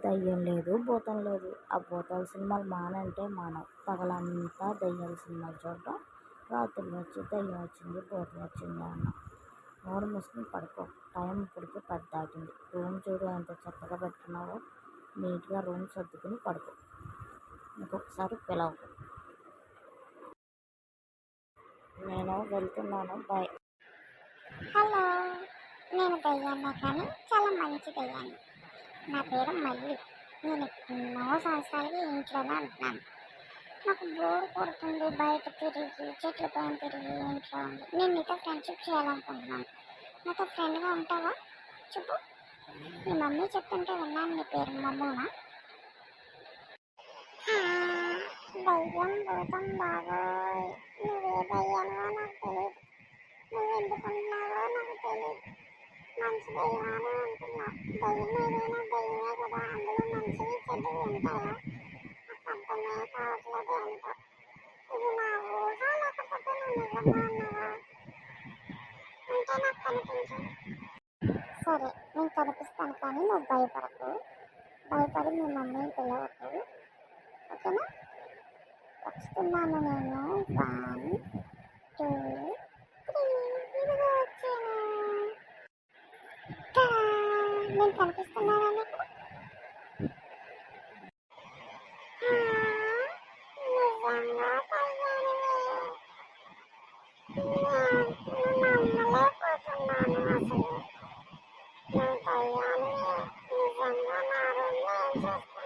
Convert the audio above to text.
దయ్యం లేదు, భూతం లేదు. ఆ భూతాల సినిమాలు మానంటే మానవు. పగలంతా దయ్యాల సినిమాలు చూడటం, రాత్రులు వచ్చి దయ్యం వచ్చింది, భూతం వచ్చింది అన్న. నోరు మూసుకుని పడుకో. టైం ఇప్పటికే 10 దాటింది. రూమ్ చూడు ఎంత చక్కగా పెట్టుకున్నావో. నీట్గా రూమ్ సర్దుకుని పడుకో. ఇంకొకసారి పిలవకు. నేను వెళ్తున్నాను. బాయ్. హలో, నేను దయ్యాన్నే కానీ చాలా మంచి దయ్యాన్ని. నా పేరు మల్లి. నేను ఎన్నో సంవత్సరాలకి ఇంట్లోనే ఉంటున్నాను. నాకు బోర్ కొడుతుంది బయట తిరిగి, చెట్ల పైన తిరిగి ఇంట్లో ఉంది. నేను నీతో ఫ్రెండ్షిప్ చేయాలనుకుంటున్నాను. నాతో ఫ్రెండ్గా ఉంటావా? చెప్పు. మీ మమ్మీ చెప్తుంటే విన్నాను, నీ పేరు మమ్మూనా? దయ్యం భూతం బాగోయ్, నువ్వే దయ్యానో నాకు తెలియదు. నువ్వు ఎందుకుంటున్నావో నాకు తెలియదు. మంచి దయ్యమానే అంటున్నావు. దయ్యం ఏదైనా దయ్యమే కదా, అందులో మంచివి చెడ్డవి ఉంటాయా? నాకు అర్థమే కావట్లేదు ఏంటో. ఇది నా ఊహ లేకపోతే నువ్వు నిజంగా ఉన్నావా? ఉంటే నాకు కనిపించు. సరే, నేను కనిపిస్తాను కానీ నువ్వు భయపడకు. భయపడి మీ మమ్మీని పిలవకు, ఓకేనా? వస్తున్నాను నేను. 1, 2, 3 ఇదిగో వచ్చాను. నేను కనిపిస్తున్నానని ఇక్కడ. నిజంగా కళ్యాణమే. నమ్మలేకపోతున్నాను అసలు. నువ్వు కళ్యాణమే నిజంగా నా రూమ్లో ఏం చేస్తున్నావు?